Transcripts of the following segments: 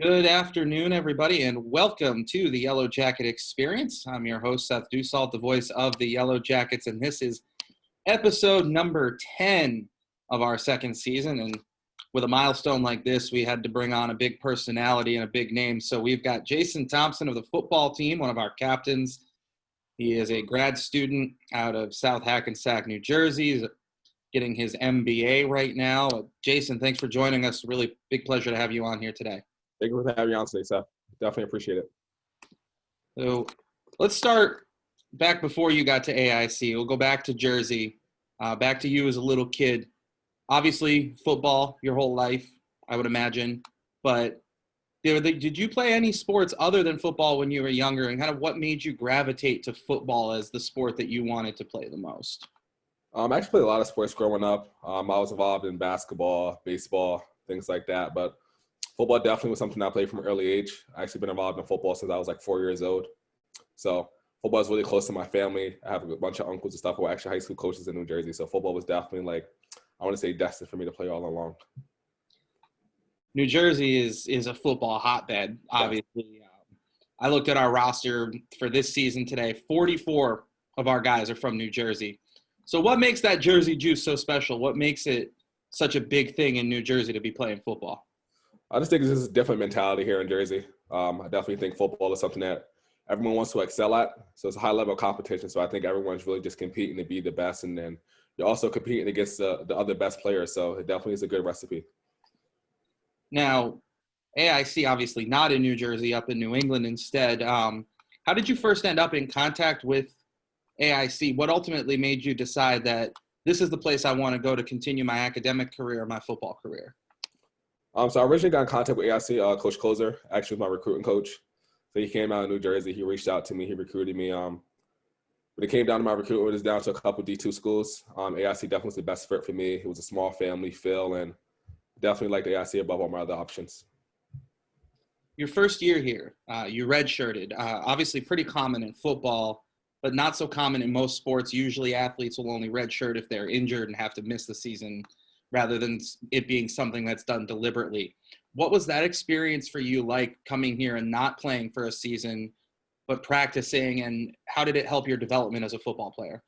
Good afternoon, everybody, and welcome to the Yellow Jacket Experience. I'm your host, Seth Dussault, the voice of the Yellow Jackets, and this is episode number 10 of our second season. And with a milestone like this, we had to bring on a big personality and a big name. So we've got Jaysen Thompson of the football team, one of our captains. He is a grad student out of South Hackensack, New Jersey. He's getting his MBA right now. Jaysen, thanks for joining us. Really big pleasure to have you on here today. Thank you for having me on today, Seth. Definitely appreciate it. So let's start back before you got to AIC. We'll go back to Jersey, back to you as a little kid. Obviously, football your whole life, I would imagine. But did you play any sports other than football when you were younger? And kind of what made you gravitate to football as the sport that you wanted to play the most? I actually played a lot of sports growing up. I was involved in basketball, baseball, things like that. But football definitely was something I played from an early age. I actually been involved in football since I was like 4 years old. So football is really close to my family. I have a bunch of uncles and stuff who are actually high school coaches in New Jersey. So football was definitely I want to say destined for me to play all along. New Jersey is a football hotbed, obviously. I looked at our roster for this season today. 44 of our guys are from New Jersey. So what makes that Jersey juice so special? What makes it such a big thing in New Jersey to be playing football? I just think this is a different mentality here in Jersey. I definitely think football is something that everyone wants to excel at. So it's a high level of competition. So I think everyone's really just competing to be the best. And then you're also competing against the other best players. So it definitely is a good recipe. Now, AIC obviously not in New Jersey, up in New England instead. How did you first end up in contact with AIC? What ultimately made you decide that this is the place I want to go to continue my academic career, my football career? So I originally got in contact with AIC, Coach Closer, actually was my recruiting coach. So he came out of New Jersey. He reached out to me. He recruited me. When it came down to my recruitment, it was down to a couple D2 schools. AIC definitely was the best fit for me. It was a small family feel, and definitely liked AIC above all my other options. Your first year here, you redshirted. Obviously pretty common in football, but not so common in most sports. Usually athletes will only redshirt if they're injured and have to miss the season, rather than it being something that's done deliberately. What was that experience for you like, coming here and not playing for a season, but practicing, and how did it help your development as a football player?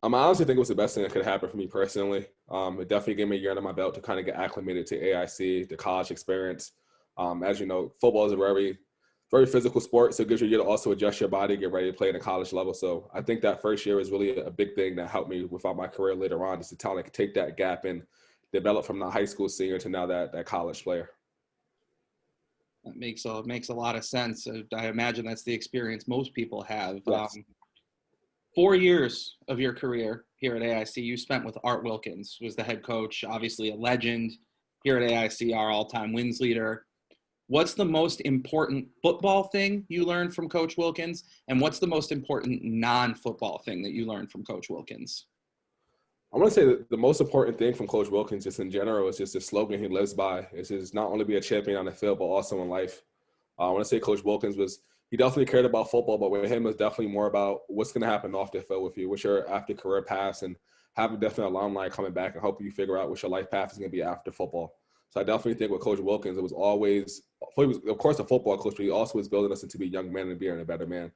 I honestly think it was the best thing that could happen for me personally. It definitely gave me a year under my belt to kind of get acclimated to AIC, the college experience. As you know, football is a very physical sport, so it gives you a year to also adjust your body, get ready to play at a college level. So I think that first year was really a big thing that helped me without my career later on, just to tell I could take that gap and develop from the high school senior to now that college player. That makes a lot of sense. I imagine that's the experience most people have. Yes. 4 years of your career here at AIC you spent with Art Wilkins, who was the head coach, obviously a legend here at AIC, our all-time wins leader. What's the most important football thing you learned from Coach Wilkins, and what's the most important non-football thing that you learned from Coach Wilkins? I want to say that the most important thing from Coach Wilkins, just in general, is just the slogan he lives by. It's just not only be a champion on the field, but also in life. I want to say Coach Wilkins he definitely cared about football, but with him, it was definitely more about what's going to happen off the field with you, what's your after career path, and having definitely alumni coming back and helping you figure out what your life path is going to be after football. So I definitely think with Coach Wilkins, it was always, he was, of course, a football coach, but he also was building us into be a young man and being a better man.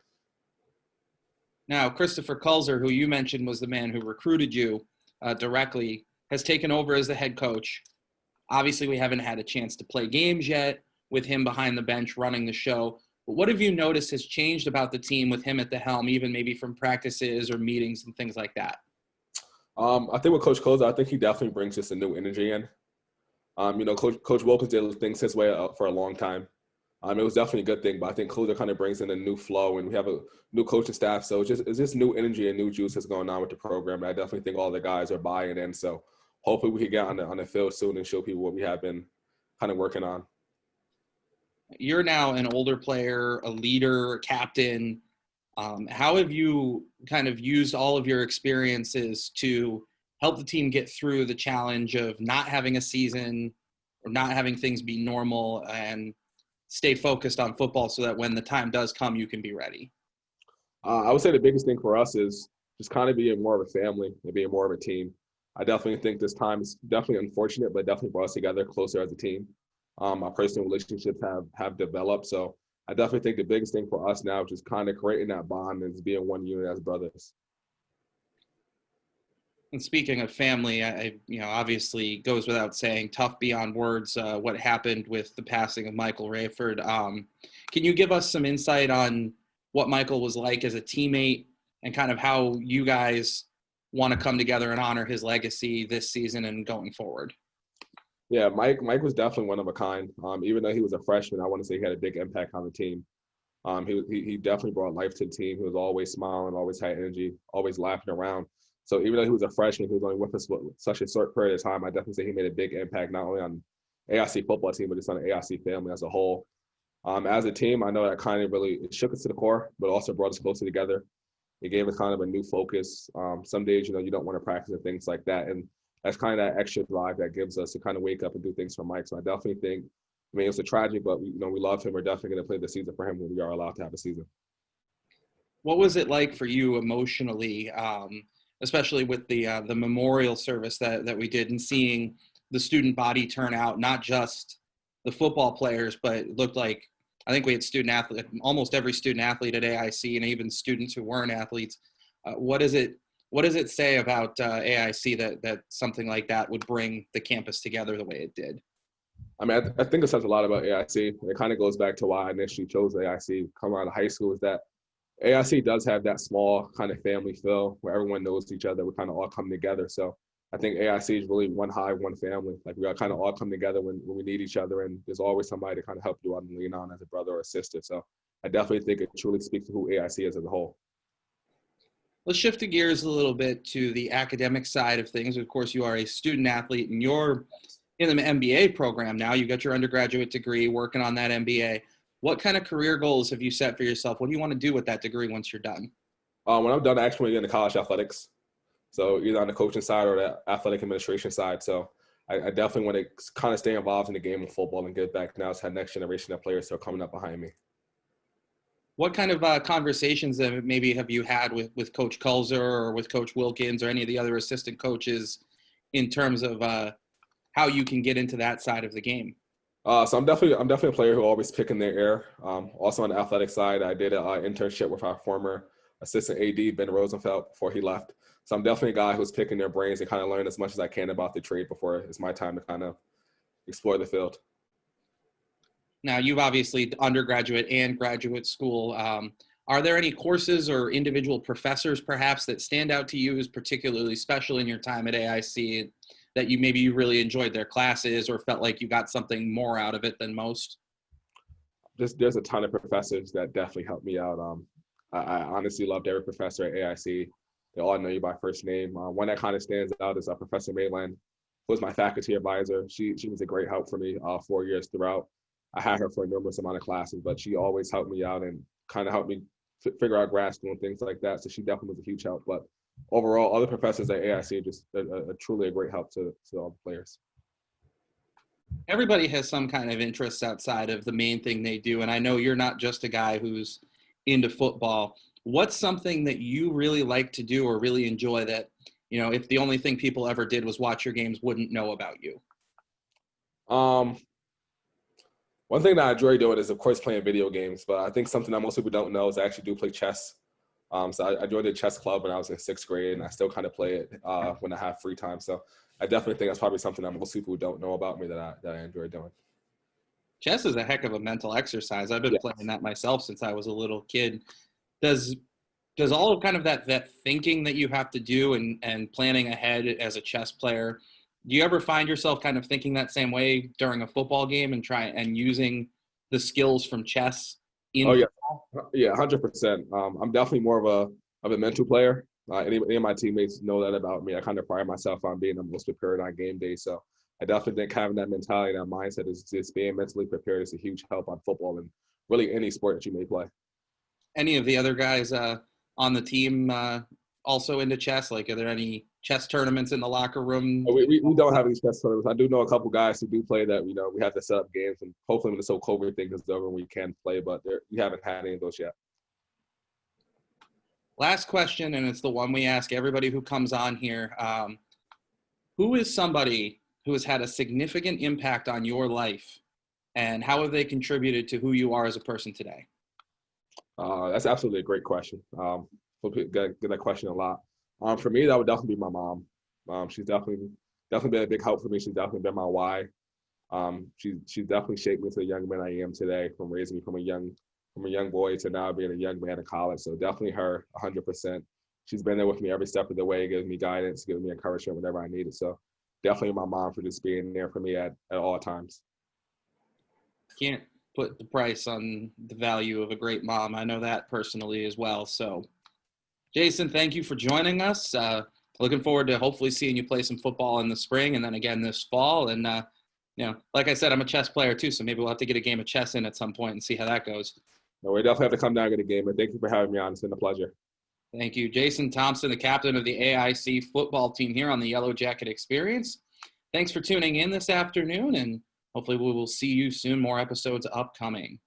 Now, Christopher Kulzer, who you mentioned was the man who recruited you directly, has taken over as the head coach. Obviously, we haven't had a chance to play games yet with him behind the bench running the show. But what have you noticed has changed about the team with him at the helm, even maybe from practices or meetings and things like that? I think with Coach Kulzer, I think he definitely brings just a new energy in. Coach Wilkins did things his way for a long time. It was definitely a good thing, but I think Kulzer kind of brings in a new flow, and we have a new coaching staff. So it's just new energy and new juice that's going on with the program. And I definitely think all the guys are buying in. So hopefully we can get on the field soon and show people what we have been kind of working on. You're now an older player, a leader, a captain. How have you kind of used all of your experiences to help the team get through the challenge of not having a season or not having things be normal, and stay focused on football so that when the time does come, you can be ready? I would say the biggest thing for us is just kind of being more of a family and being more of a team. I definitely think this time is definitely unfortunate, but definitely brought us together closer as a team. My personal relationships have developed. So I definitely think the biggest thing for us now is just kind of creating that bond and being one unit as brothers. And speaking of family, obviously goes without saying, tough beyond words, what happened with the passing of Michael Rayford. Can you give us some insight on what Michael was like as a teammate and kind of how you guys want to come together and honor his legacy this season and going forward? Yeah, Mike was definitely one of a kind. Even though he was a freshman, I want to say he had a big impact on the team. He definitely brought life to the team. He was always smiling, always had energy, always laughing around. So even though he was a freshman, he was only with us for such a short period of time. I definitely say he made a big impact not only on AIC football team, but just on the AIC family as a whole. As a team, I know that kind of really it shook us to the core, but also brought us closer together. It gave us kind of a new focus. Some days, you don't want to practice and things like that, and that's kind of that extra drive that gives us to kind of wake up and do things for Mike. So I definitely think, it was a tragedy, but we love him. We're definitely going to play the season for him when we are allowed to have a season. What was it like for you emotionally, especially with the memorial service that we did and seeing the student body turn out, not just the football players, but it looked like, I think we had student athlete, almost every student athlete at AIC and even students who weren't athletes. What does it say about AIC that something like that would bring the campus together the way it did? I mean, I think it says a lot about AIC. It kind of goes back to why I initially chose AIC coming out of high school, is that AIC does have that small kind of family feel where everyone knows each other. We kind of all come together. So I think AIC is really one hive, one family. Like we all kind of all come together when we need each other, and there's always somebody to kind of help you out and lean on as a brother or a sister. So I definitely think it truly speaks to who AIC is as a whole. Let's shift the gears a little bit to the academic side of things. Of course, you are a student athlete and you're in the MBA program now. You got your undergraduate degree, working on that MBA. What kind of career goals have you set for yourself? What do you want to do with that degree once you're done? When I'm done, I actually want to get into college athletics. So either on the coaching side or the athletic administration side. So I definitely want to kind of stay involved in the game of football and get back now to that next generation of players that are coming up behind me. What kind of conversations maybe have you had with Coach Kulzer or with Coach Wilkins or any of the other assistant coaches in terms of how you can get into that side of the game? So I'm definitely a player who always picking their air. Also on the athletic side, I did an internship with our former assistant AD, Ben Rosenfeld, before he left. So I'm definitely a guy who's picking their brains and kind of learn as much as I can about the trade before it's my time to kind of explore the field. Now, you've obviously undergraduate and graduate school. Are there any courses or individual professors perhaps that stand out to you as particularly special in your time at AIC that you really enjoyed their classes or felt like you got something more out of it than most? There's a ton of professors that definitely helped me out. I honestly loved every professor at AIC. They all know you by first name. One that kind of stands out is Professor Mayland, who was my faculty advisor. She was a great help for me 4 years throughout. I had her for a numerous amount of classes, but she always helped me out and kind of helped me figure out grad school and things like that. So she definitely was a huge help. But overall, other professors at AIC are just truly a great help to all the players. Everybody has some kind of interest outside of the main thing they do. And I know you're not just a guy who's into football. What's something that you really like to do or really enjoy that, if the only thing people ever did was watch your games, wouldn't know about you? One thing that I enjoy doing is, of course, playing video games. But I think something that most people don't know is I actually do play chess. So I joined a chess club when I was in 6th grade, and I still kind of play it when I have free time. So I definitely think that's probably something that most people don't know about me that I enjoy doing. Chess is a heck of a mental exercise. I've been playing that myself since I was a little kid. Does all of kind of that thinking that you have to do and planning ahead as a chess player, do you ever find yourself kind of thinking that same way during a football game and using the skills from chess in football? Yeah, 100%. I'm definitely more of a mental player. Any of my teammates know that about me. I kind of pride myself on being the most prepared on game day. So I definitely think having that mentality, that mindset is just being mentally prepared is a huge help on football and really any sport that you may play. Any of the other guys on the team also into chess? Like, are there any chess tournaments in the locker room? We don't have any chess tournaments. I do know a couple guys who do play that, we have to set up games, and hopefully when this whole COVID thing is over, we can play, but we haven't had any of those yet. Last question, and it's the one we ask everybody who comes on here. Who is somebody who has had a significant impact on your life and how have they contributed to who you are as a person today? That's absolutely a great question. Get that question a lot. For me, that would definitely be my mom. She's definitely been a big help for me. She's definitely been my why. She's definitely shaped me to the young man I am today, from raising me from a young boy to now being a young man in college. So definitely her, 100%. She's been there with me every step of the way, giving me guidance, giving me encouragement whenever I need it. So definitely my mom for just being there for me at all times. Can't put the price on the value of a great mom. I know that personally as well. So, Jaysen, thank you for joining us. Looking forward to hopefully seeing you play some football in the spring and then again this fall. And, like I said, I'm a chess player too, so maybe we'll have to get a game of chess in at some point and see how that goes. No, we definitely have to come down and get a game, but thank you for having me on. It's been a pleasure. Thank you. Jaysen Thompson, the captain of the AIC football team here on the Yellow Jacket Experience. Thanks for tuning in this afternoon, and hopefully we will see you soon. More episodes upcoming.